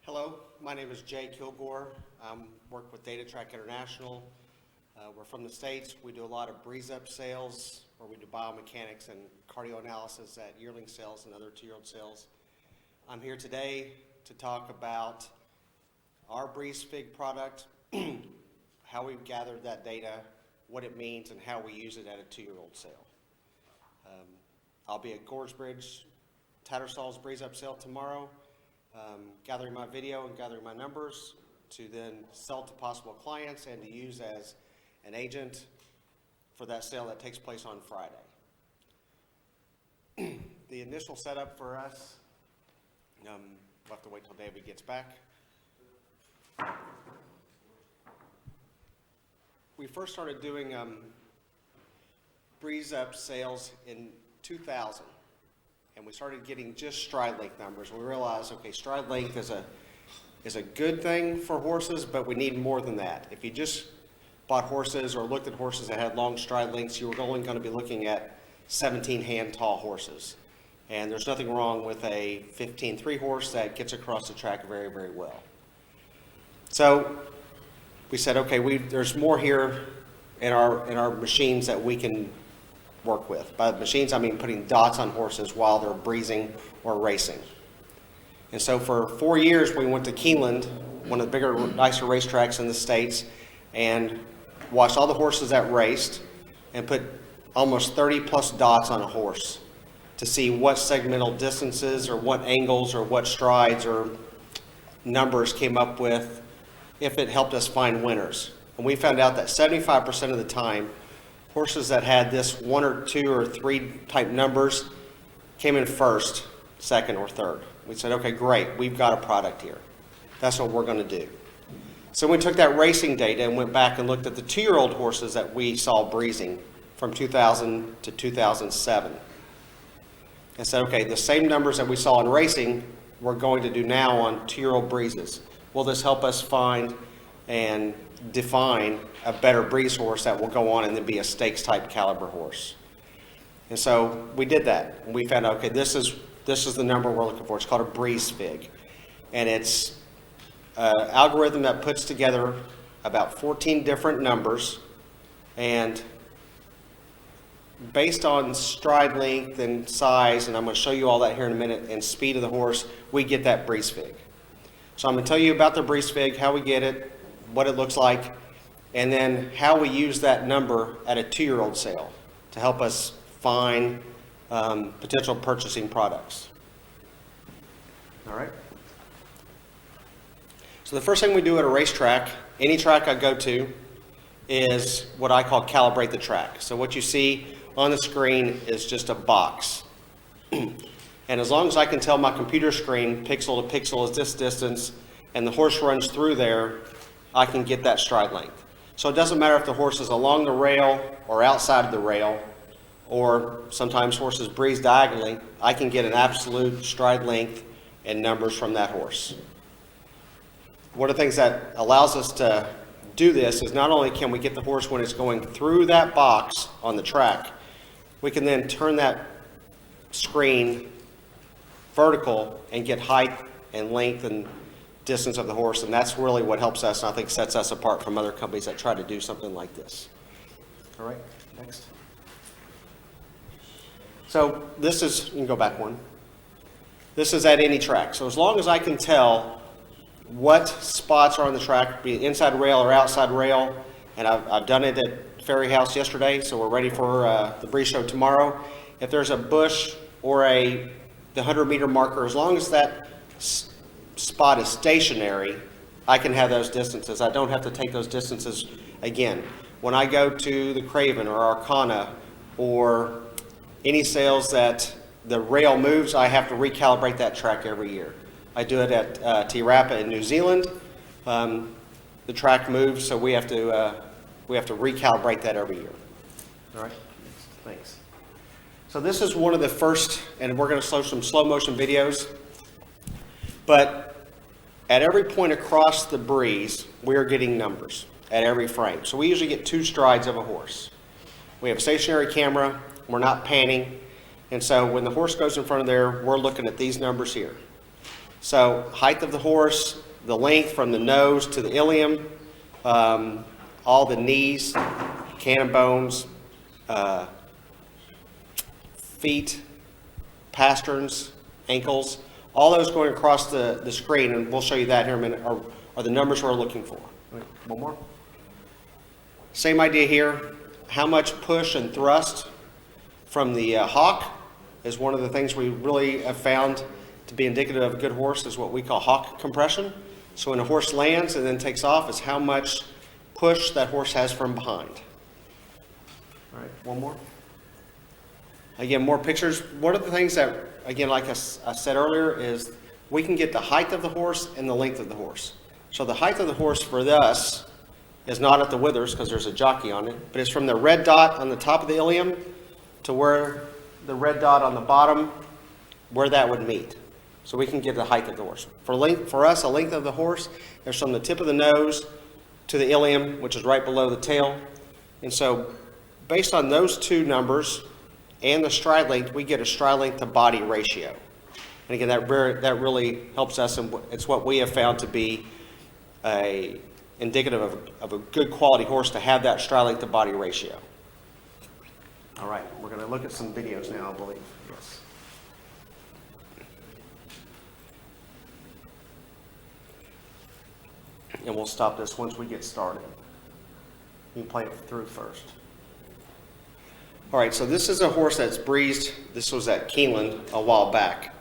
Hello, my name is Jay Kilgore. I work with DataTrack International. We're from the States. We do a lot of BreezeUp sales, where we do biomechanics and cardio analysis at yearling sales and other 2-year-old sales. I'm here today to talk about our BreezeFig product, how we've gathered that data, what it means, and how we use it at a 2-year-old sale. I'll be at Goresbridge Tattersall's BreezeUp sale tomorrow, gathering my video and gathering my numbers to then sell to possible clients and to use as an agent for that sale that takes place on Friday. The initial setup for us, we'll have to wait till David gets back. We first started doing BreezeUp sales in 2000. And we started getting just stride length numbers. We realized, okay, stride length is a good thing for horses, but we need more than that. If you just bought horses or looked at horses that had long stride lengths, you were only going to be looking at 17 hand tall horses. And there's nothing wrong with a 15-3 horse that gets across the track very, very well. So we said, okay, there's more here in our machines that we can work with. By machines, I mean putting dots on horses while they're breezing or racing. And so for 4 years, we went to Keeneland, one of the bigger, nicer racetracks in the States, and watched all the horses that raced and put almost 30 plus dots on a horse to see what segmental distances or what angles or what strides or numbers came up with, if it helped us find winners. And we found out that 75% of the time, horses that had this 1 or 2 or 3 type numbers came in first, second, or third. We said, okay, great, we've got a product here. That's what we're going to do. So we took that racing data and went back and looked at the 2-year-old horses that we saw breezing from 2000 to 2007. And said, okay, the same numbers that we saw in racing, we're going to do now on 2-year-old breezes. Will this help us find and define a better breeze horse that will go on and then be a stakes type caliber horse? And so we did that, and we found out, okay, this is the number we're looking for. It's called a BreezeFig, and it's an algorithm that puts together about 14 different numbers, and based on stride length and size, and I'm going to show you all that here in a minute, and speed of the horse, we get that BreezeFig. So I'm going to tell you about the BreezeFig, how we get it, what it looks like, and then how we use that number at a 2-year-old sale to help us find potential purchasing products. All right. So the first thing we do at a racetrack, any track I go to, is what I call Calibrate the Track. So what you see on the screen is just a box. And as long as I can tell my computer screen pixel to pixel is this distance, and the horse runs through there, I can get that stride length. So it doesn't matter if the horse is along the rail or outside of the rail, or sometimes horses breeze diagonally, I can get an absolute stride length and numbers from that horse. One of the things that allows us to do this is not only can we get the horse when it's going through that box on the track, we can then turn that screen vertical and get height and length and distance of the horse, and that's really what helps us, and I think sets us apart from other companies that try to do something like this. All right, next. So this is, you can go back one. This is at any track. So as long as I can tell what spots are on the track, be it inside rail or outside rail, and I've done it at Ferry House yesterday, so we're ready for the Breeze Show tomorrow. If there's a bush or the 100-meter marker, as long as that spot is stationary, I can have those distances. I don't have to take those distances again. When I go to the Craven or Arcana or any sales that the rail moves, I have to recalibrate that track every year. I do it at Te Rapa in New Zealand. The track moves, so we have to recalibrate that every year. All right, thanks. So this is one of the first, and we're going to show some slow motion videos. But at every point across the breeze, we are getting numbers at every frame. So we usually get 2 strides of a horse. We have a stationary camera, we're not panning, and so when the horse goes in front of there, we're looking at these numbers here. So height of the horse, the length from the nose to the ilium, all the knees, cannon bones, feet, pasterns, ankles, all those going across the screen, and we'll show you that here in a minute, are the numbers we're looking for. One more. Same idea here. How much push and thrust from the hock is one of the things we really have found to be indicative of a good horse, is what we call hock compression. So when a horse lands and then takes off, is how much push that horse has from behind. All right, one more. Again, more pictures. One of the things that, again, like I said earlier, is we can get the height of the horse and the length of the horse. So the height of the horse for us is not at the withers because there's a jockey on it, but it's from the red dot on the top of the ilium to where the red dot on the bottom, where that would meet. So we can get the height of the horse. For us, the length of the horse is from the tip of the nose to the ilium, which is right below the tail. And so based on those two numbers and the stride length, we get a stride length to body ratio. And again, that really helps us, and it's what we have found to be indicative of a good quality horse, to have that stride length to body ratio. All right, we're going to look at some videos now, I believe. Yes. And we'll stop this once we get started. You can play it through first. All right, so this is a horse that's breezed. This was at Keeneland a while back.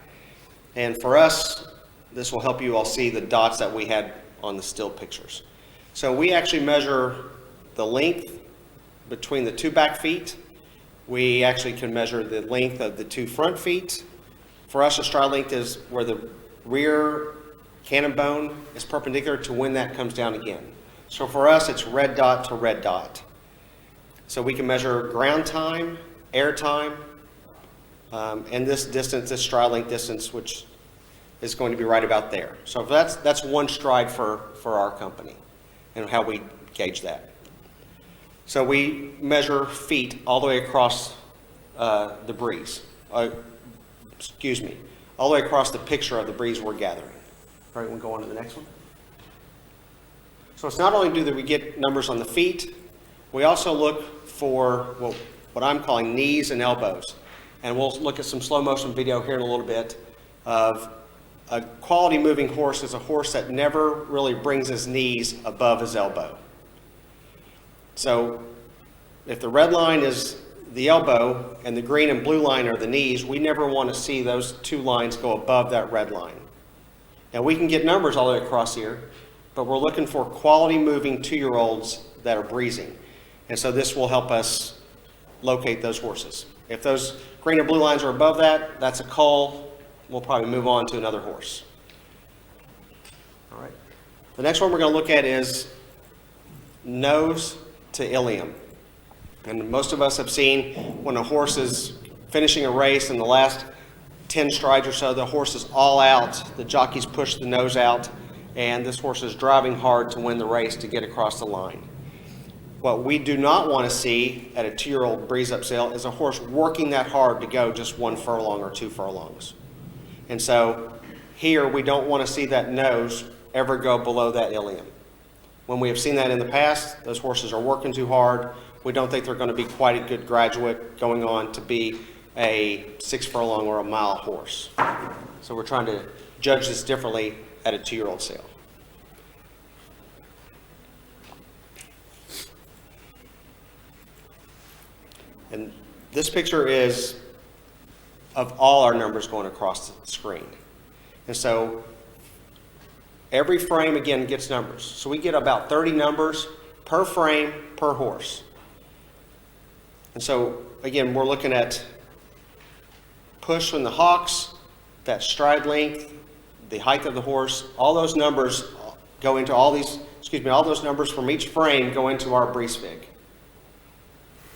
And for us, this will help you all see the dots that we had on the still pictures. So we actually measure the length between the two back feet. We actually can measure the length of the two front feet. For us, a stride length is where the rear cannon bone is perpendicular to when that comes down again. So for us, it's red dot to red dot. So we can measure ground time, air time, and this distance, this stride length distance, which is going to be right about there. So that's one stride for our company and how we gauge that. So we measure feet all the way across the breeze. All the way across the picture of the breeze we're gathering. All right, we'll go on to the next one. So it's not only do we get numbers on the feet, we also look for what I'm calling knees and elbows. And we'll look at some slow motion video here in a little bit of a quality moving horse is a horse that never really brings his knees above his elbow. So if the red line is the elbow and the green and blue line are the knees, we never want to see those two lines go above that red line. Now we can get numbers all the way across here, but we're looking for quality moving 2-year-olds that are breezing. And so this will help us locate those horses. If those green or blue lines are above that, that's a cull. We'll probably move on to another horse. All right. The next one we're going to look at is nose to ilium. And most of us have seen when a horse is finishing a race in the last 10 strides or so, the horse is all out, the jockeys push the nose out, and this horse is driving hard to win the race to get across the line. What we do not want to see at a 2-year-old BreezeUp sale is a horse working that hard to go just 1 furlong or 2 furlongs. And so here we don't want to see that nose ever go below that ilium. When we have seen that in the past, those horses are working too hard. We don't think they're going to be quite a good graduate going on to be a 6 furlong or a mile horse. So we're trying to judge this differently at a 2-year-old sale. And this picture is of all our numbers going across the screen. And so every frame, again, gets numbers. So we get about 30 numbers per frame, per horse. And so, again, we're looking at push from the hocks, that stride length, the height of the horse. All those numbers go into all those numbers from each frame go into our BreezeFig.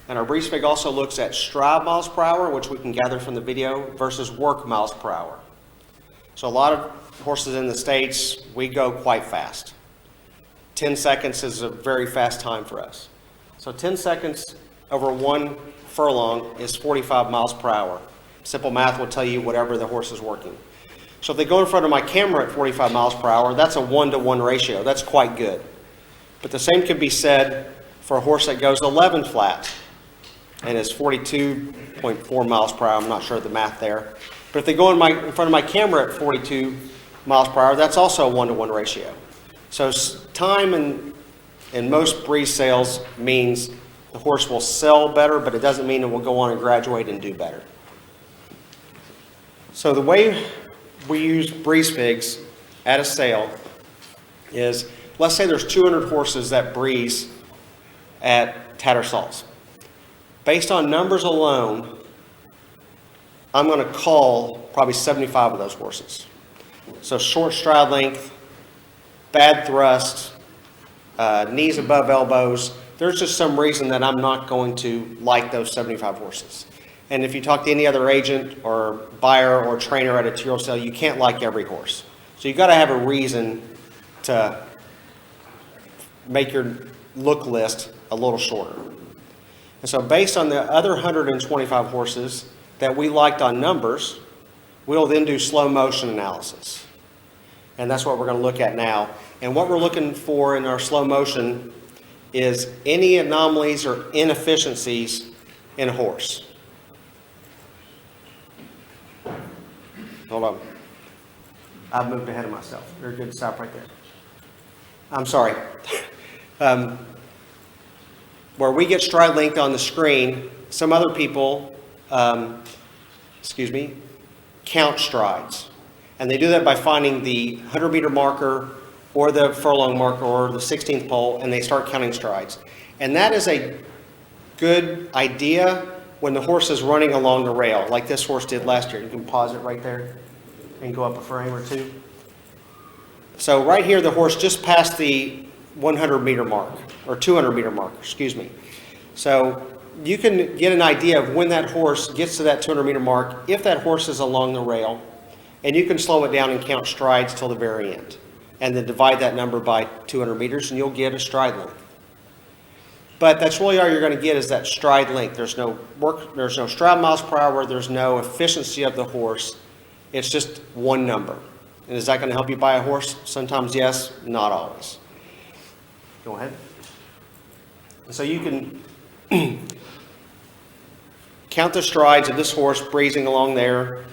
And our BreezeFig also looks at stride miles per hour, which we can gather from the video, versus work miles per hour. So a lot of horses in the States, we go quite fast. 10 seconds is a very fast time for us. So 10 seconds over 1 furlong is 45 miles per hour. Simple math will tell you whatever the horse is working. So if they go in front of my camera at 45 miles per hour, that's a 1-to-1 ratio. That's quite good. But the same could be said for a horse that goes 11 flat and is 42.4 miles per hour. I'm not sure of the math there. But if they go in front of my camera at 42 miles per hour, that's also a 1-to-1 ratio. So time in most Breeze sales means the horse will sell better, but it doesn't mean it will go on and graduate and do better. So the way we use Breeze figs at a sale is, let's say there's 200 horses that breeze at Tattersalls. Based on numbers alone, I'm going to call probably 75 of those horses. So short stride length, bad thrust, knees above elbows. There's just some reason that I'm not going to like those 75 horses. And if you talk to any other agent or buyer or trainer at a two-year-old sale, you can't like every horse. So you've got to have a reason to make your look list a little shorter. And so based on the other 125 horses that we liked on numbers, we'll then do slow motion analysis. And that's what we're going to look at now. And what we're looking for in our slow motion is any anomalies or inefficiencies in a horse. Hold on. I've moved ahead of myself. Very good. Stop right there. I'm sorry. Where we get stride length on the screen, some other people, count strides. And they do that by finding the 100-meter marker or the furlong marker or the 16th pole, and they start counting strides. And that is a good idea when the horse is running along the rail, like this horse did last year. You can pause it right there and go up a frame or two. So right here, the horse just passed the 100-meter mark, or 200-meter mark, excuse me. So you can get an idea of when that horse gets to that 200-meter mark, if that horse is along the rail, and you can slow it down and count strides till the very end. And then divide that number by 200 meters, and you'll get a stride length. But that's really all you're going to get is that stride length. There's no stride miles per hour, there's no efficiency of the horse. It's just one number. And is that going to help you buy a horse? Sometimes yes, not always. Go ahead. And so you can count the strides of this horse breezing along there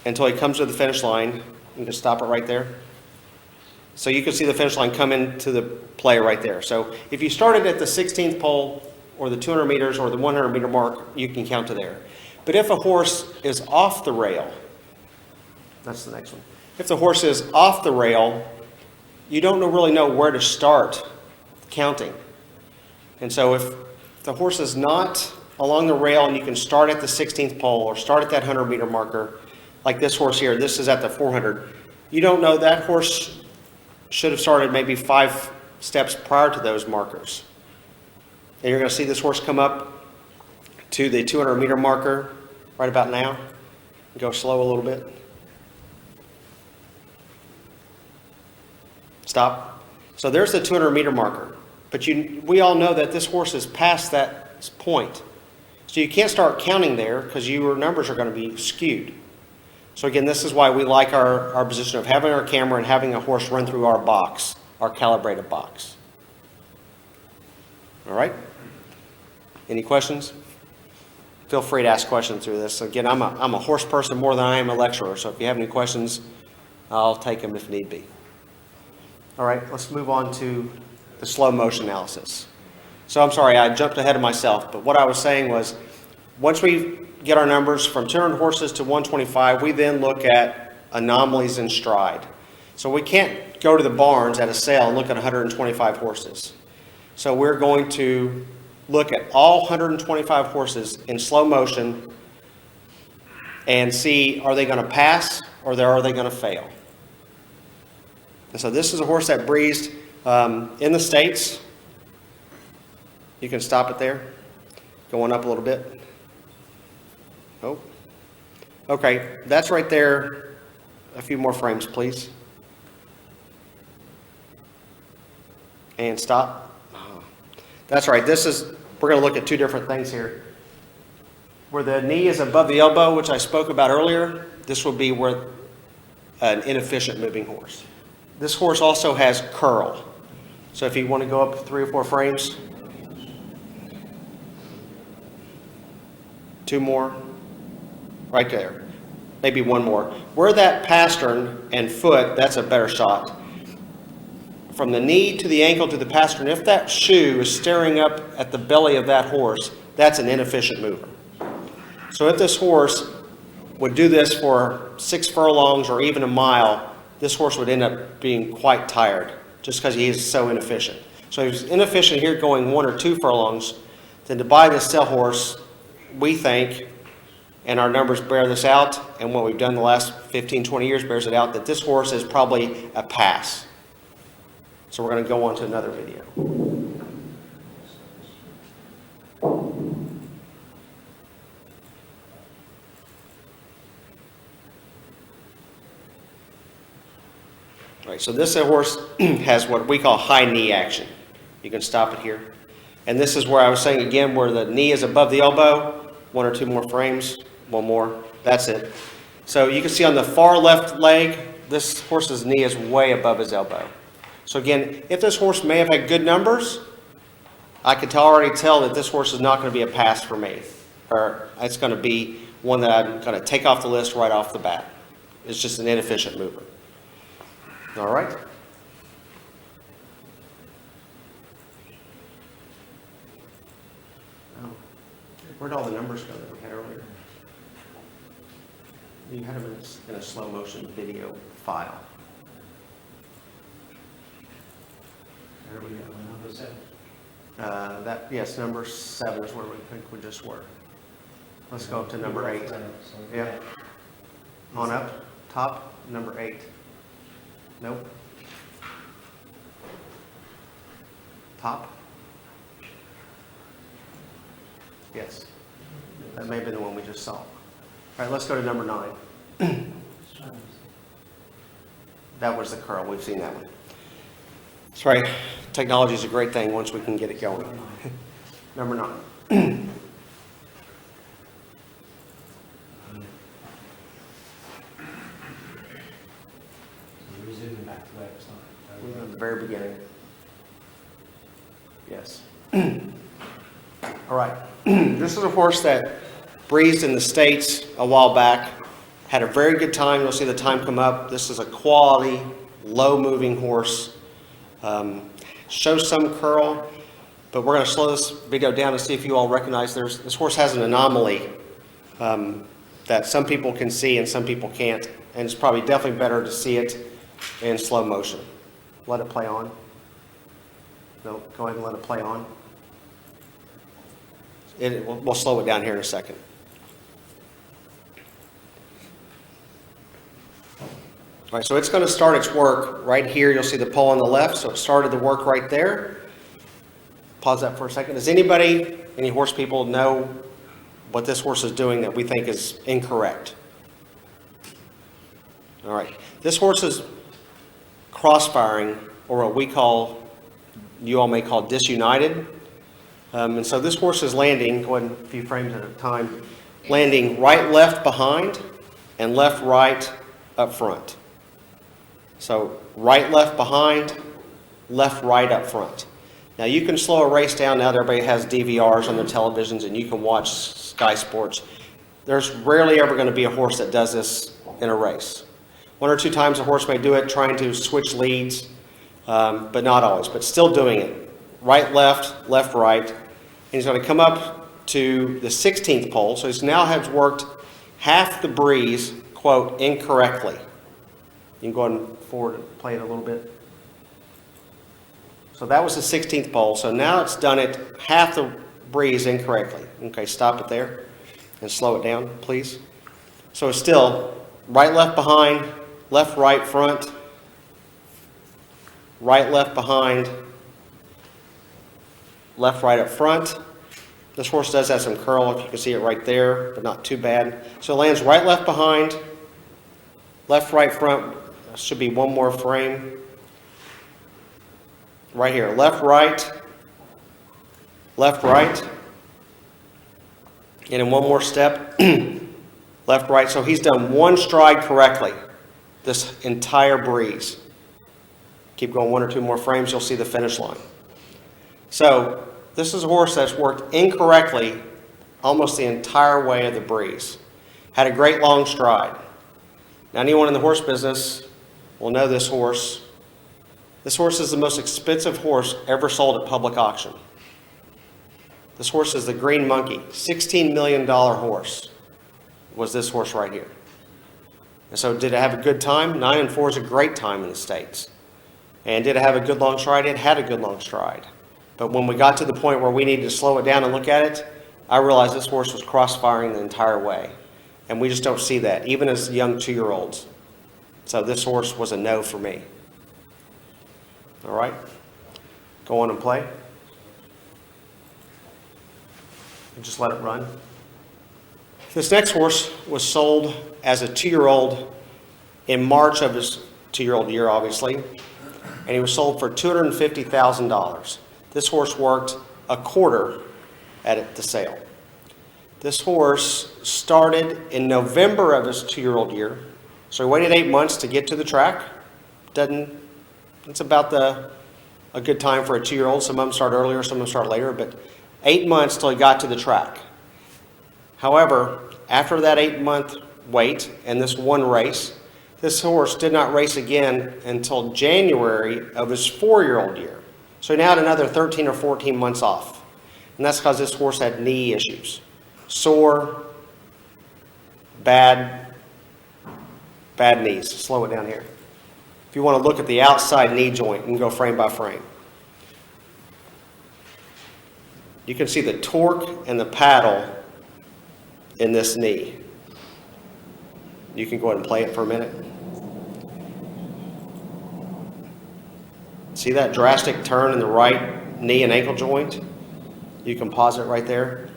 until he comes to the finish line. You can stop it right there. So you can see the finish line come into the play right there. So if you started at the 16th pole or the 200 meters or the 100 meter mark, you can count to there. But if a horse is off the rail, that's the next one. If the horse is off the rail, you don't really know where to start counting. And so if the horse is not along the rail and you can start at the 16th pole or start at that 100 meter marker, like this horse here, this is at the 400, you don't know that horse should have started maybe 5 steps prior to those markers. And you're going to see this horse come up to the 200 meter marker right about now. Go slow a little bit. Stop. So there's the 200 meter marker. But we all know that this horse is past that point. So you can't start counting there because your numbers are going to be skewed. So again, this is why we like our position of having our camera and having a horse run through our box, our calibrated box. All right? Any questions? Feel free to ask questions through this. Again, I'm a horse person more than I am a lecturer, so if you have any questions, I'll take them if need be. All right, let's move on to the slow motion analysis. So I'm sorry, I jumped ahead of myself, but what I was saying was, once we get our numbers from 200 horses to 125, we then look at anomalies in stride. So we can't go to the barns at a sale and look at 125 horses. So we're going to look at all 125 horses in slow motion and see, are they going to pass or are they going to fail? And so this is a horse that breezed in the States. You can stop it there. Going up a little bit. Oh, okay, that's right there. A few more frames, please. And stop. Oh, that's right. We're going to look at 2 different things here. Where the knee is above the elbow, which I spoke about earlier, this will be where an inefficient moving horse. This horse also has curl. So if you want to go up 3 or 4 frames, 2 more, right there, maybe 1 more. Where that pastern and foot, that's a better shot. From the knee to the ankle to the pastern, if that shoe is staring up at the belly of that horse, that's an inefficient mover. So if this horse would do this for 6 furlongs or even a mile, this horse would end up being quite tired just because he is so inefficient. So he's inefficient here going 1 or 2 furlongs. Then to buy this sell horse, we think, and our numbers bear this out, and what we've done the last 15, 20 years bears it out, that this horse is probably a pass. So we're going to go on to another video. All right, so this horse has what we call high knee action. You can stop it here. And this is where I was saying again, where the knee is above the elbow, 1 or 2 more frames, 1 more, that's it. So you can see on the far left leg, this horse's knee is way above his elbow. So again, if this horse may have had good numbers, I could already tell that this horse is not going to be a pass for me. Or it's going to be one that I'm going to take off the list right off the bat. It's just an inefficient mover. All right. Oh, where'd all the numbers go that we had earlier? You had them in a slow motion video file. There we go. Yes, number 7 is where we think we just were. Let's go up to number 8. Yeah. On up, top, number 8. Nope. Top. Yes. That may have been the one we just saw. All right, let's go to number 9. That was the curl. We've seen that one. That's right. Technology is a great thing once we can get it going. Number 9. We're at the very beginning. Yes. All right. This is a horse that breezed in the States a while back. Had a very good time. You'll see the time come up. This is a quality, low-moving horse. Shows some curl, but we're going to slow this video down to see if you all recognize this horse has an anomaly that some people can see and some people can't, and it's probably definitely better to see it in slow motion. Let it play on. No, go ahead and let it play on. We'll slow it down here in a second. All right, so it's going to start its work right here. You'll see the pole on the left, so it started the work right there. Pause that for a second. Does anybody, any horse people, know what this horse is doing that we think is incorrect? All right, this horse is cross-firing, or what we call, you all may call disunited. And so this horse is landing, go ahead and a few frames at a time, landing right, left behind, and left, right up front. So right, left behind, left, right up front. Now you can slow a race down now that everybody has DVRs on their televisions and you can watch Sky Sports. There's rarely ever going to be a horse that does this in a race. 1 or 2 times a horse may do it trying to switch leads, but not always, but still doing it. Right, left, right. And he's going to come up to the 16th pole. So he now has worked half the breeze, quote, incorrectly. You can go ahead and forward and play it a little bit. So that was the 16th pole. So now it's done it half the breeze incorrectly. Okay, stop it there and slow it down, please. So it's still right, left behind, left, right, front, right, left behind, left, right up front. This horse does have some curl, if you can see it right there, but not too bad. So it lands right, left behind, left, right, front. Should be 1 more frame. Right here, left, right. And in 1 more step, left, right. So he's done 1 stride correctly. this entire breeze. Keep going 1 or 2 more frames, you'll see the finish line. So this is a horse that's worked incorrectly almost the entire way of the breeze. Had a great long stride. Now anyone in the horse business will know this horse. This horse is the most expensive horse ever sold at public auction. This horse is the Green Monkey, $16 million horse was this horse right here. And so did it have a good time? 9-4 is a great time in the States. And did it have a good long stride? It had a good long stride. But when we got to the point where we needed to slow it down and look at it, I realized this horse was cross-firing the entire way. And we just don't see that, even as young 2-year-olds. So this horse was a no for me. All right, go on and play. And just let it run. This next horse was sold as a 2-year-old in March of his 2-year-old year, obviously. And he was sold for $250,000. This horse worked a quarter at the sale. This horse started in November of his 2-year-old year. So he waited 8 months to get to the track. It's about a good time for a 2-year-old. Some of them start earlier, some of them start later, but 8 months till he got to the track. However, after that 8-month wait and this one race, this horse did not race again until January of his 4-year-old year. So he now had another 13 or 14 months off. And that's because this horse had knee issues. Sore, bad knees. Slow it down here. If you want to look at the outside knee joint and go frame by frame, you can see the torque and the paddle in this knee. You can go ahead and play it for a minute. See that drastic turn in the right knee and ankle joint? You can pause it right there.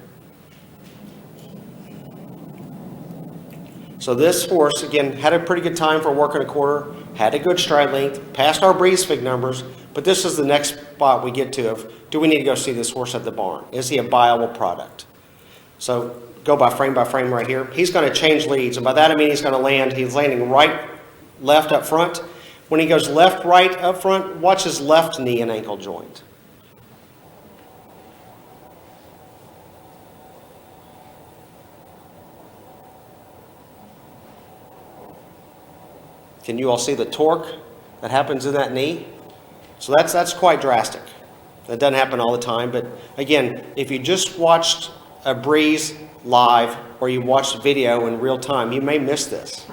So this horse, again, had a pretty good time for working a quarter, had a good stride length, passed our BreezeFig numbers, but this is the next spot we get to of, do we need to go see this horse at the barn? Is he a viable product? So go by frame right here. He's going to change leads, and by that I mean he's landing right, left up front. When he goes left, right up front, watch his left knee and ankle joint. Can you all see the torque that happens in that knee? So that's quite drastic. That doesn't happen all the time, but again, if you just watched a Breeze live or you watched video in real time, you may miss this.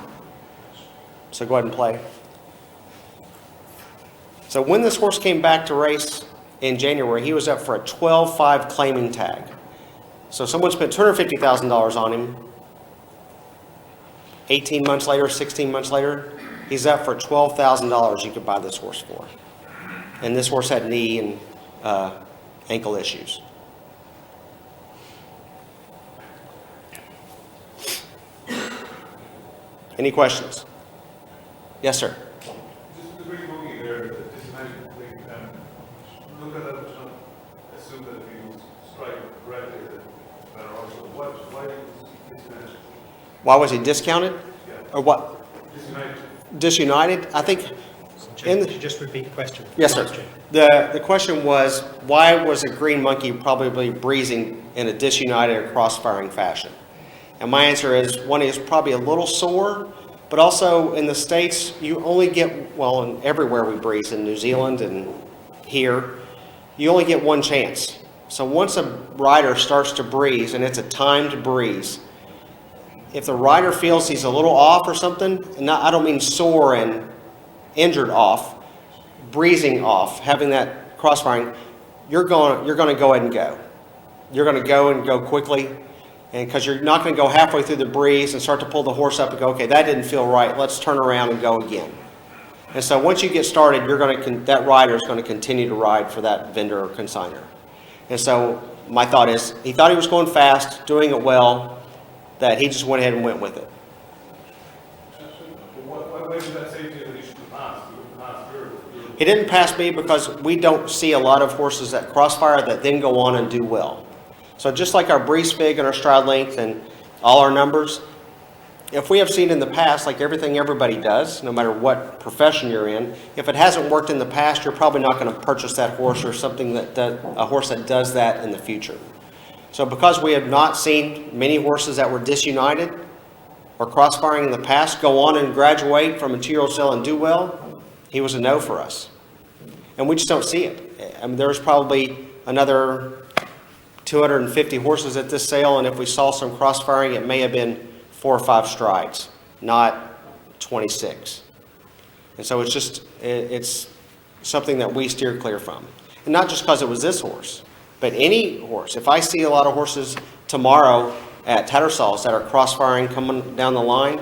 So go ahead and play. So when this horse came back to race in January, he was up for a 12.5 claiming tag. So someone spent $250,000 on him. 18 months later, 16 months later, he's up for $12,000 you could buy this horse for. And this horse had knee and ankle issues. Any questions? Yes, sir. Just the very movie there, this magic thing, look at that, assume that if you strike correctly, that better also. Why is this magic? Why was he discounted? Yeah. Or what? Disunited? I think. Just repeat the question. Yes, sir. The question was, why was a Green Monkey probably breezing in a disunited or cross-firing fashion? And my answer is, one is probably a little sore, but also in the States, you only get, well, and everywhere we breeze, in New Zealand and here, you only get one chance. So once a rider starts to breeze, and it's a timed breeze, if the rider feels he's a little off or something, and I don't mean sore and injured off, breezing off, having that crossfiring, you're going to go ahead and go. You're going to go quickly, and because you're not going to go halfway through the breeze and start to pull the horse up and go, okay, that didn't feel right. Let's turn around and go again. And so once you get started, that rider is going to continue to ride for that vendor or consignor. And so my thought is, he thought he was going fast, doing it well, that he just went ahead and went with it. Why did that say to you that he should pass? He didn't pass me because we don't see a lot of horses that crossfire that then go on and do well. So just like our BreezeFig and our stride length and all our numbers, if we have seen in the past, like everything everybody does, no matter what profession you're in, if it hasn't worked in the past, you're probably not going to purchase that horse or something a horse that does that in the future. So because we have not seen many horses that were disunited or cross-firing in the past go on and graduate from a 2-year-old sale and do well, he was a no for us. And we just don't see it. I mean, there's probably another 250 horses at this sale, and if we saw some cross-firing, it may have been 4 or 5 strides, not 26. And so it's something that we steer clear from. And not just because it was this horse, but any horse. If I see a lot of horses tomorrow at Tattersalls that are cross-firing coming down the line,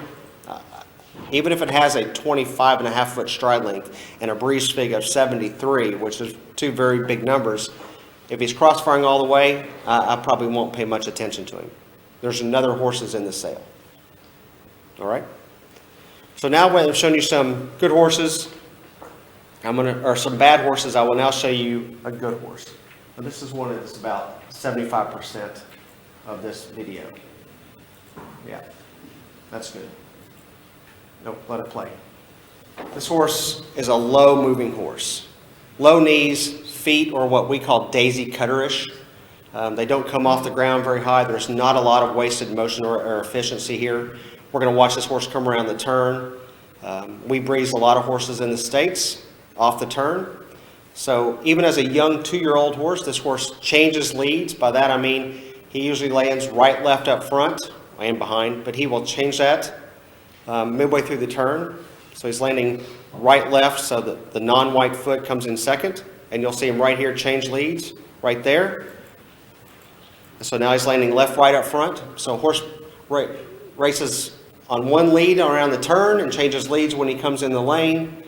even if it has a 25.5-foot stride length and a breeze fig of 73, which is 2 very big numbers, if he's cross-firing all the way, I probably won't pay much attention to him. There's another horses in the sale. All right? So now I've shown you some good horses, or some bad horses. I will now show you a good horse. Now this is one that's about 75% of this video. Yeah, that's good. Nope, let it play. This horse is a low-moving horse. Low knees, feet, or what we call daisy cutter-ish. They don't come off the ground very high. There's not a lot of wasted motion or efficiency here. We're going to watch this horse come around the turn. We breeze a lot of horses in the States off the turn. So even as a young 2-year-old horse, this horse changes leads. By that I mean he usually lands right, left up front and behind, but he will change that midway through the turn. So he's landing right, left, so that the non-white foot comes in second. And you'll see him right here change leads, right there. So now he's landing left, right up front. So horse races on one lead around the turn and changes leads when he comes in the lane.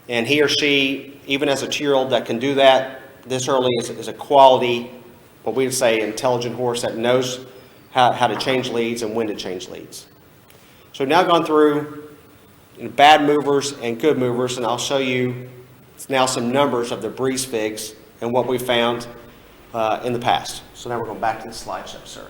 And he or she, even as a 2-year-old that can do that this early, is a quality, what we would say, intelligent horse that knows how to change leads and when to change leads. So we've now gone through bad movers and good movers, and I'll show you now some numbers of the breeze figs and what we found in the past. So now we're going back to the slideshow, sir.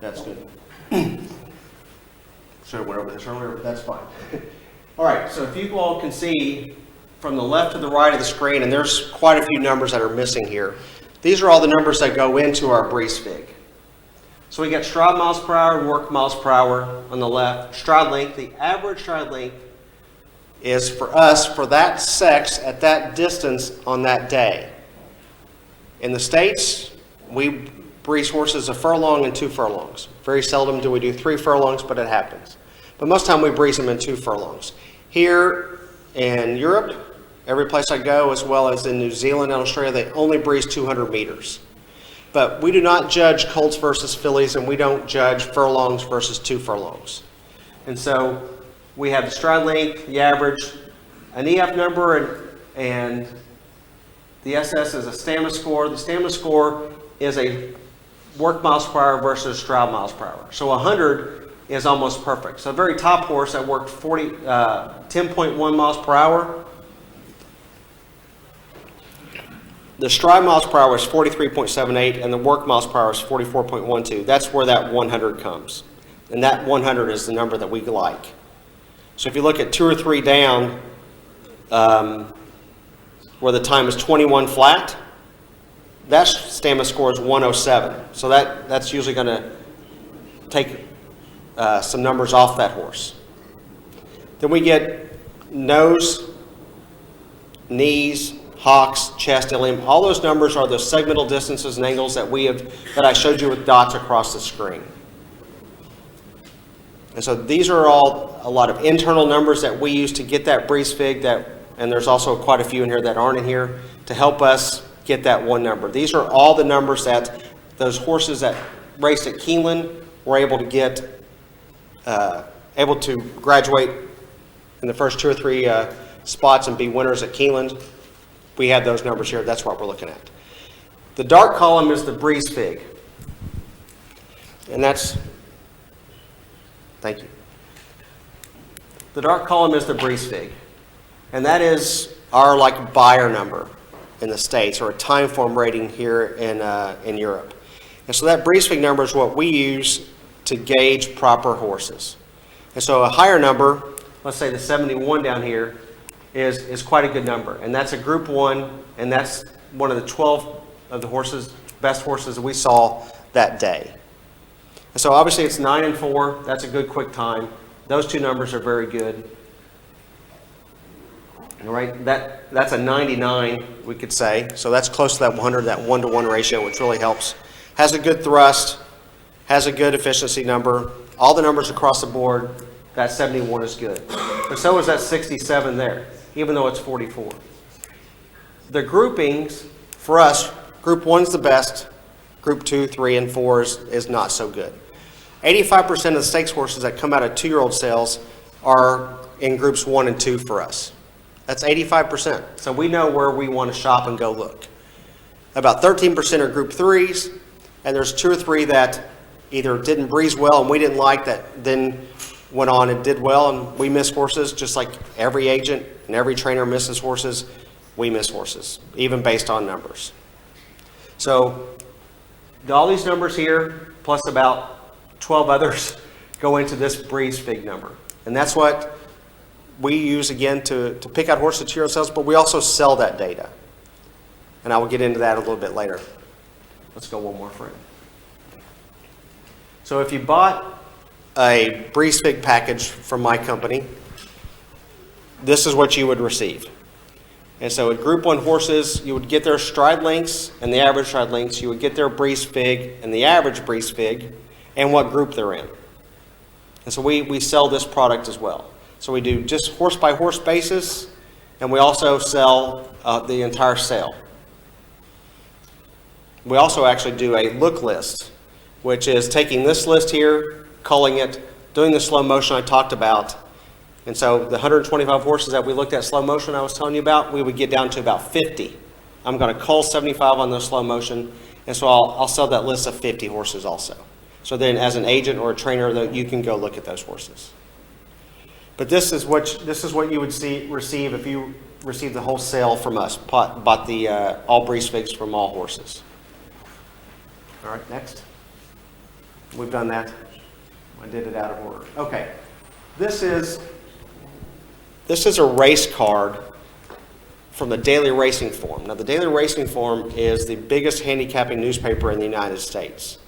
That's good. Should have went over this earlier, but that's fine. All right, so if you all can see from the left to the right of the screen, and there's quite a few numbers that are missing here. These are all the numbers that go into our breeze fig. So we got stride miles per hour and work miles per hour on the left. Stride length, the average stride length is for us, for that sex at that distance on that day. In the States, we breeze horses a furlong and 2 furlongs. Very seldom do we do 3 furlongs, but it happens. But most time we breeze them in 2 furlongs. Here in Europe, every place I go, as well as in New Zealand and Australia, they only breeze 200 meters. But we do not judge colts versus fillies, and we don't judge furlongs versus 2 furlongs. And so we have the stride length, the average, an EF number, and the SS is a stamina score. The stamina score is a work miles per hour versus stride miles per hour. So 100 is almost perfect. So a very top horse that worked 10.1 miles per hour. The stride miles per hour is 43.78 and the work miles per hour is 44.12. That's where that 100 comes. And that 100 is the number that we like. So if you look at 2 or 3 down, where the time is 21 flat, that stamina score is 107. So that's usually going to take some numbers off that horse. Then we get nose, knees, hocks, chest, ilium. All those numbers are the segmental distances and angles that I showed you with dots across the screen. And so these are all a lot of internal numbers that we use to get that breeze fig, and there's also quite a few in here that aren't in here, to help us get that one number. These are all the numbers that those horses that raced at Keeneland were able to get, able to graduate in the first 2 or 3 spots and be winners at Keeneland. We have those numbers here. That's what we're looking at. The dark column is the breeze fig, and that's Thank you. The dark column is the BreezeFig, and that is our like buyer number in the States, or a time form rating here in Europe. And so that BreezeFig number is what we use to gauge proper horses. And so a higher number, let's say the 71 down here, is quite a good number. And that's a group 1, and that's one of the 12 of the horses, best horses that we saw that day. And so obviously it's 9 and 4. That's a good quick time. Those two numbers are very good. All right, that's a 99, we could say. So that's close to that 100, that 1-to-1 ratio, which really helps. Has a good thrust, has a good efficiency number. All the numbers across the board, that 71 is good. But so is that 67 there, even though it's 44. The groupings, for us, group 1's the best. Group 2, 3, and 4 is not so good. 85% of the stakes horses that come out of 2-year-old sales are in groups 1 and 2 for us. That's 85%. So we know where we want to shop and go look. About 13% are group 3s, and there's 2 or 3 that either didn't breeze well and we didn't like, that then went on and did well, and we miss horses just like every agent and every trainer misses horses. We miss horses, even based on numbers. So all these numbers here, plus about 12 others, go into this BreezeFig number. And that's what we use, again, to pick out horses to ourselves, but we also sell that data. And I will get into that a little bit later. Let's go one more frame. So if you bought a BreezeFig package from my company, this is what you would receive. And so at Group 1 horses, you would get their stride lengths and the average stride lengths. You would get their BreezeFig and the average BreezeFig and what group they're in. And so we sell this product as well. So we do just horse by horse basis, and we also sell the entire sale. We also actually do a look list, which is taking this list here, culling it, doing the slow motion I talked about. And so the 125 horses that we looked at slow motion I was telling you about, we would get down to about 50. I'm going to cull 75 on the slow motion, and so I'll sell that list of 50 horses also. So then as an agent or a trainer, you can go look at those horses. But this is what you would receive if you received the whole sale from us, bought the all BreezeFigs from all horses. All right, next. We've done that. I did it out of order. Okay, this is a race card from the Daily Racing Form. Now, the Daily Racing Form is the biggest handicapping newspaper in the United States,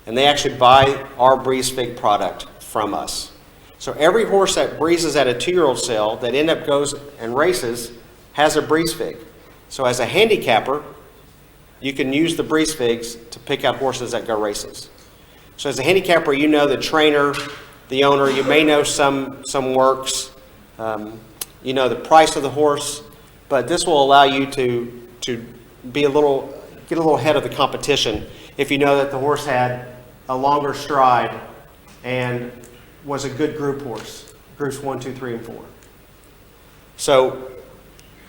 and they actually buy our BreezeFig product from us. So every horse that breezes at a 2-year-old sale that end up goes and races has a BreezeFig. So as a handicapper, you can use the BreezeFigs to pick out horses that go races. So as a handicapper, you know the trainer, the owner, you may know some works, you know the price of the horse, but this will allow you to get a little ahead of the competition if you know that the horse had a longer stride and was a good group horse, groups 1, 2, 3, and 4. So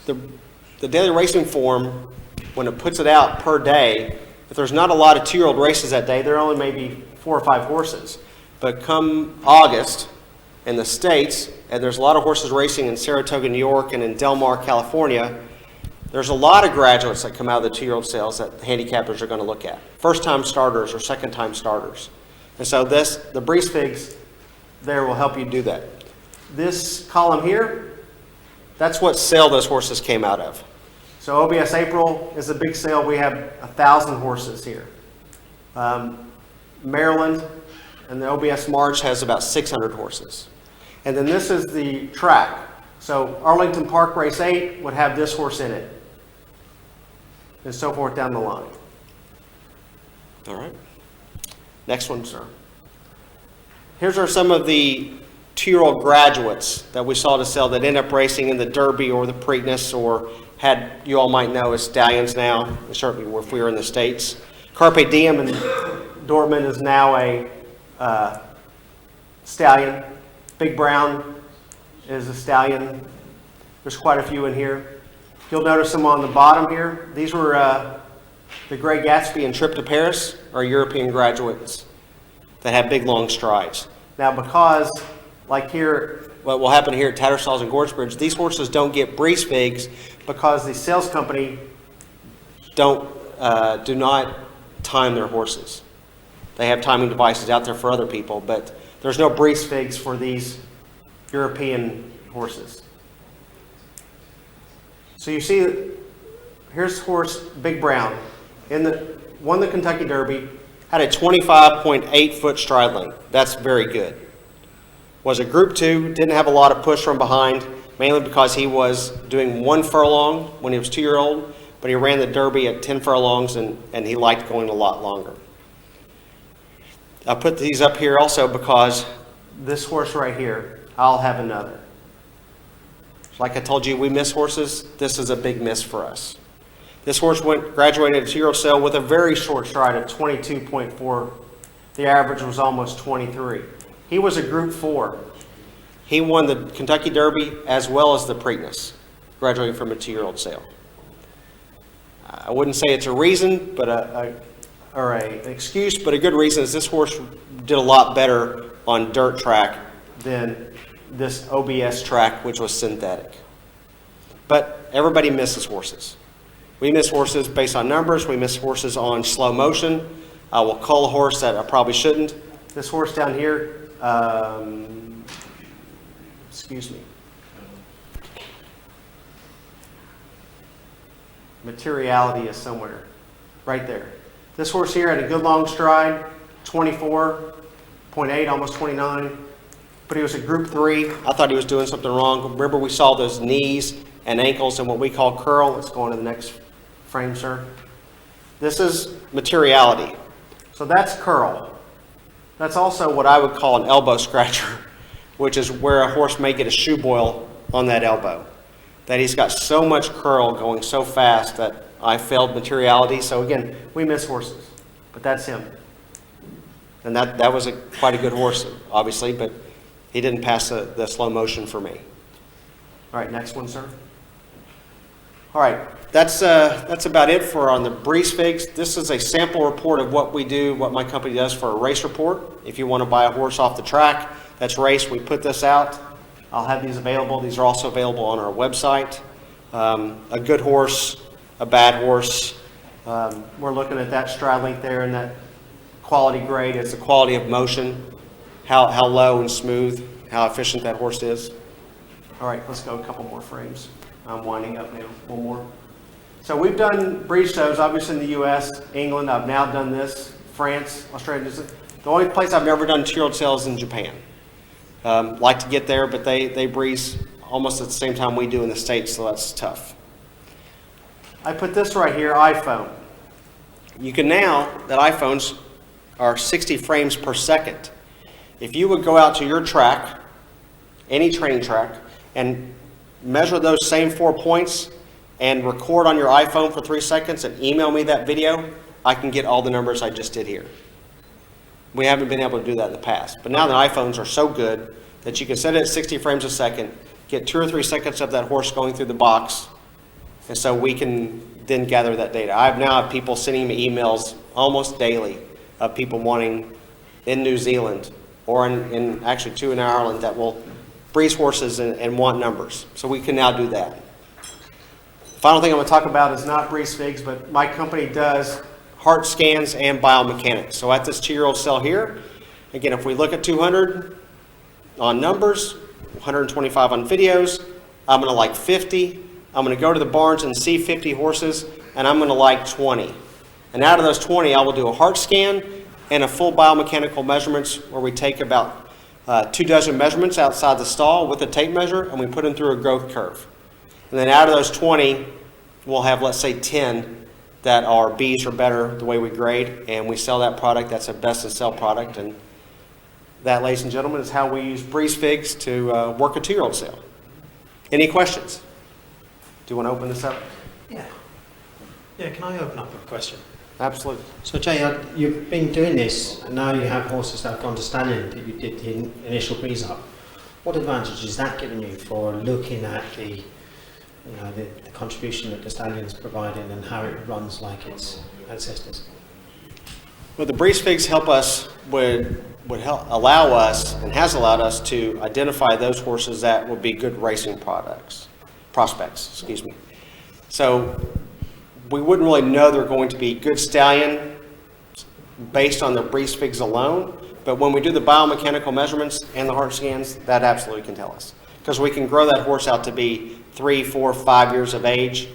the Daily Racing Form, when it puts it out per day, if there's not a lot of 2-year-old races that day, there are only maybe 4 or 5 horses. But come August in the States, and there's a lot of horses racing in Saratoga, New York, and in Del Mar, California, there's a lot of graduates that come out of the 2-year-old sales that handicappers are going to look at. First-time starters or second-time starters. And so the BreezeFigs there will help you do that. This column here, that's what sale those horses came out of. So OBS April is a big sale. We have 1,000 horses here. Maryland and the OBS March has about 600 horses. And then this is the track. So Arlington Park Race 8 would have this horse in it, and so forth down the line. All right. Next one, sir. Here's are some of the 2-year-old graduates that we saw to sell that end up racing in the Derby or the Preakness, or you all might know as stallions now, certainly if we were in the States. Carpe Diem in Dortmund is now a stallion. Big Brown is a stallion. There's quite a few in here. You'll notice them on the bottom here. These were the Grey Gatsby and Trip to Paris are European graduates that have big long strides. Now, because, like here, what will happen here at Tattersall's and Gorgebridge, these horses don't get breeze figs because the sales company do not time their horses. They have timing devices out there for other people, but there's no breeze figs for these European horses. So you see, here's horse Big Brown. Won the Kentucky Derby, had a 25.8 foot stride length. That's very good. Was a Group 2, didn't have a lot of push from behind, mainly because he was doing 1 furlong when he was 2-year-old, but he ran the Derby at 10 furlongs and he liked going a lot longer. I put these up here also because this horse right here, I'll have another. Like I told you, we miss horses. This is a big miss for us. This horse graduated at 2-year-old sale with a very short stride of 22.4. The average was almost 23. He was a Group 4. He won the Kentucky Derby as well as the Preakness, graduating from a 2-year-old sale. I wouldn't say it's a reason, but an excuse, but a good reason is this horse did a lot better on dirt track than this OBS track, which was synthetic. But everybody misses horses. We miss horses based on numbers. We miss horses on slow motion. I will call a horse that I probably shouldn't. This horse down here, excuse me. Materiality is somewhere, right there. This horse here had a good long stride, 24.8, almost 29. But he was a Group 3. I thought he was doing something wrong. Remember, we saw those knees and ankles and what we call curl. Let's go on to the next frame, sir. This is materiality. So that's curl. That's also what I would call an elbow scratcher, which is where a horse may get a shoe boil on that elbow. That he's got so much curl going so fast that I failed materiality. So again, we miss horses, but that's him. And that was quite a good horse, obviously, but he didn't pass the slow motion for me. All right, next one, sir. All right, that's about it for on the breeze figs. This is a sample report of what we do, what my company does for a race report. If you want to buy a horse off the track that's raced, we put this out. I'll have these available. These are also available on our website. A good horse, a bad horse. We're looking at that stride length there and that quality grade. It's the quality of motion. How low and smooth, how efficient that horse is. All right, let's go a couple more frames. I'm winding up now. One more. So we've done breeze shows, obviously in the U.S., England. I've now done this, France, Australia. The only place I've never done 2-year-old sales is in Japan. Like to get there, but they breeze almost at the same time we do in the States, so that's tough. I put this right here, iPhone. You can now, that iPhones are 60 frames per second. If you would go out to your track, any training track, and measure those same 4 points and record on your iPhone for 3 seconds and email me that video, I can get all the numbers I just did here. We haven't been able to do that in the past. But now the iPhones are so good that you can set it at 60 frames a second, get 2 or 3 seconds of that horse going through the box, and so we can then gather that data. I now have people sending me emails almost daily of people wanting in New Zealand or in actually 2 in Ireland that will breeze horses and want numbers. So we can now do that. The final thing I'm going to talk about is not breeze figs, but my company does heart scans and biomechanics. So at this 2-year-old cell here, again, if we look at 200 on numbers, 125 on videos, I'm going to like 50. I'm going to go to the barns and see 50 horses, and I'm going to like 20. And out of those 20, I will do a heart scan and a full biomechanical measurements where we take about 24 measurements outside the stall with a tape measure, and we put them through a growth curve. And then out of those 20, we'll have, let's say, 10 that are Bs or better the way we grade, and we sell that product. That's a best in sell product, and that, ladies and gentlemen, is how we use breeze figs to work a 2-year-old sale. Any questions? Do you want to open this up? Yeah. Yeah, can I open up a question? Absolutely. So Jay, you've been doing this, and now you have horses that have understanding that you did the initial BreezeUp. What advantage is that giving you for looking at the contribution that the stallion's providing and how it runs like its ancestors? Well, the breeze figs help us, would help allow us, and has allowed us to identify those horses that would be good racing prospects, excuse me. So we wouldn't really know they're going to be good stallion based on the breeze figs alone, but when we do the biomechanical measurements and the heart scans, that absolutely can tell us. Because we can grow that horse out to be 3, 4, 5 years of age.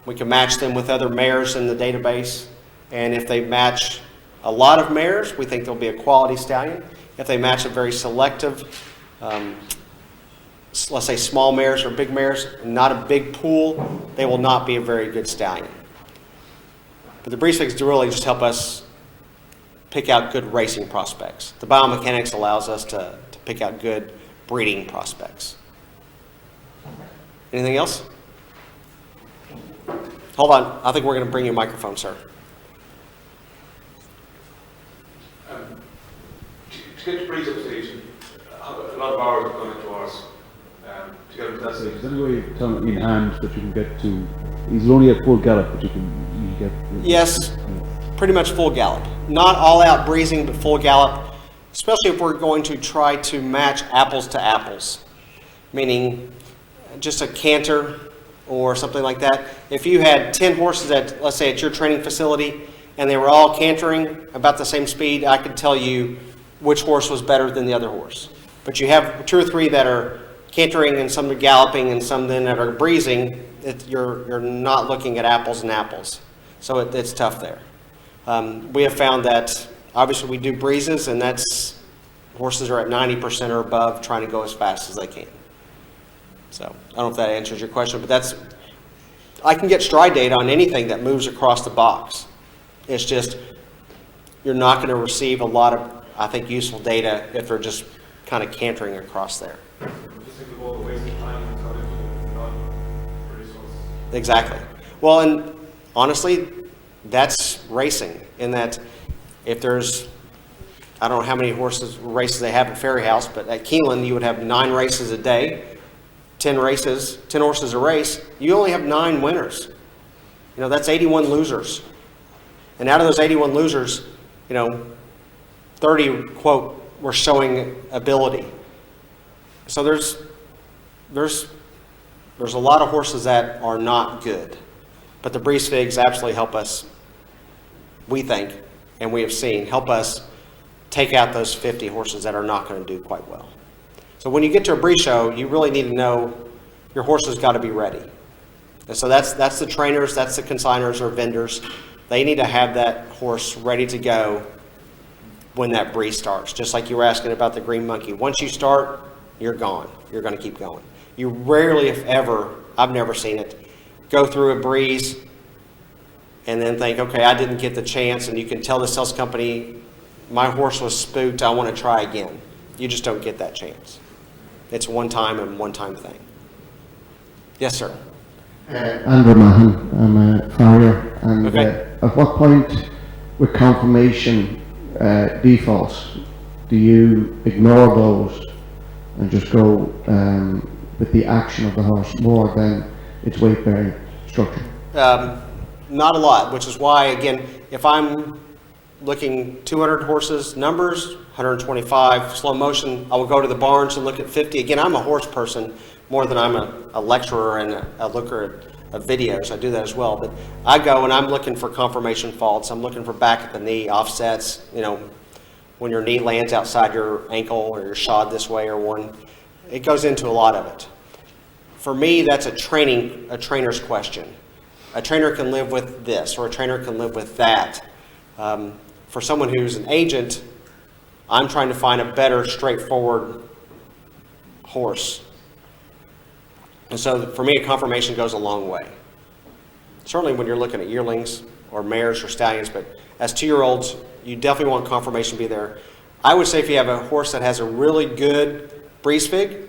We can match them with other mares in the database, and if they match a lot of mares, we think they'll be a quality stallion. If they match a very selective, let's say small mares or big mares, not a big pool, they will not be a very good stallion. But the breeze figs do really just help us pick out good racing prospects. The biomechanics allows us to pick out good breeding prospects. Anything else? Hold on, I think we're going to bring you a microphone, sir. To get to BreezeUp stage, a lot of hours have gone into ours to get to that stage. Is there any way you tell me in hand that you can get to? He's only at full gallop, but you get. Yes, pretty much full gallop. Not all out breezing, but full gallop, especially if we're going to try to match apples to apples, meaning just a canter or something like that. If you had 10 horses at, let's say, at your training facility, and they were all cantering about the same speed, I could tell you which horse was better than the other horse. But you have 2 or 3 that are cantering and some are galloping and some then that are breezing, you're not looking at apples and apples. So it's tough there. We have found that obviously we do breezes, and that's horses are at 90% or above trying to go as fast as they can. So I don't know if that answers your question, but I can get stride data on anything that moves across the box. It's just you're not going to receive a lot of, I think, useful data if they're just kind of cantering across there. Just think of all the wasted time and got into non-resource. Exactly. Well, and honestly, that's racing in that if there's, I don't know how many races they have at Ferry House, but at Keeneland you would have 9 races a day, 10 horses a race. You only have 9 winners. That's 81 losers. And out of those 81 losers, 30, quote, were showing ability. So there's a lot of horses that are not good. But the breeze figs absolutely help us, we think, and we have seen, help us take out those 50 horses that are not going to do quite well. So when you get to a breeze show, you really need to know your horse has got to be ready. And so that's the trainers, that's the consigners or vendors. They need to have that horse ready to go when that breeze starts. Just like you were asking about the green monkey. Once you start, you're gone. You're going to keep going. You rarely, if ever, I've never seen it, go through a breeze and then think, okay, I didn't get the chance, and you can tell the sales company, my horse was spooked, I want to try again. You just don't get that chance. It's one time and one time thing. Yes, sir. Andrew Mahan, I'm a farrier, and Okay. At what point with confirmation defaults do you ignore those and just go with the action of the horse more than its weight bearing structure? Not a lot, which is why, again, if I'm looking 200 horses, numbers, 125, slow motion, I will go to the barns and look at 50. Again, I'm a horse person more than I'm a lecturer and a looker at videos. I do that as well. But I go and I'm looking for confirmation faults. I'm looking for back at the knee, offsets, when your knee lands outside your ankle or you're shod this way or one. It goes into a lot of it. For me, that's a trainer's question. A trainer can live with this, or a trainer can live with that. For someone who's an agent, I'm trying to find a better, straightforward horse. And so for me, a confirmation goes a long way. Certainly when you're looking at yearlings or mares or stallions, but as 2-year-olds, you definitely want confirmation to be there. I would say if you have a horse that has a really good breeze fig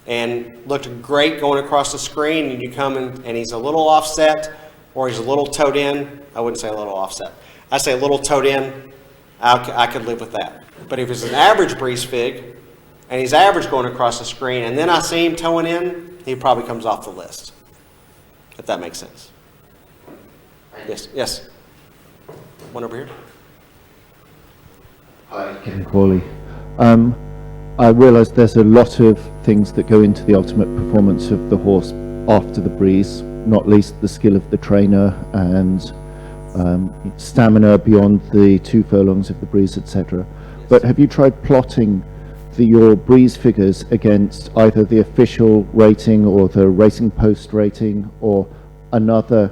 and looked great going across the screen, and you come and he's a little offset or he's a little towed in, I wouldn't say a little offset. I say a little towed in, I could live with that. But if it's an average breeze fig and he's average going across the screen and then I see him towing in, he probably comes off the list, if that makes sense. Yes. One over here. Hi, Kevin Corley. I realise there's a lot of things that go into the ultimate performance of the horse after the breeze, not least the skill of the trainer and stamina beyond the 2 furlongs of the breeze, etc. But have you tried plotting your breeze figures against either the official rating or the Racing Post rating or another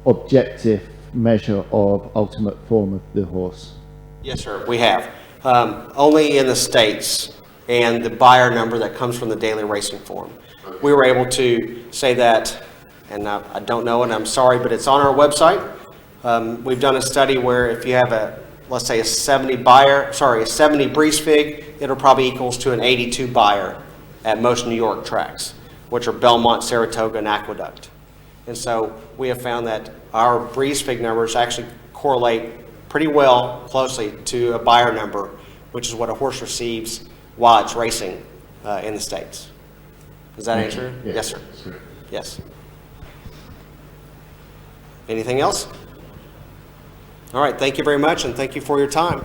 objective measure of ultimate form of the horse? Yes, sir, we have. Only in the States and the buyer number that comes from the daily racing form. We were able to say that, and I don't know, and I'm sorry, but it's on our website. We've done a study where if you have let's say a 70 breeze fig, it'll probably equals to an 82 buyer at most New York tracks, which are Belmont, Saratoga, and Aqueduct. And so we have found that our breeze fig numbers actually correlate pretty well closely to a buyer number, which is what a horse receives while it's racing in the States. Does that answer? Yeah. Yes, sir. Yes. Anything else? All right, thank you very much, and thank you for your time.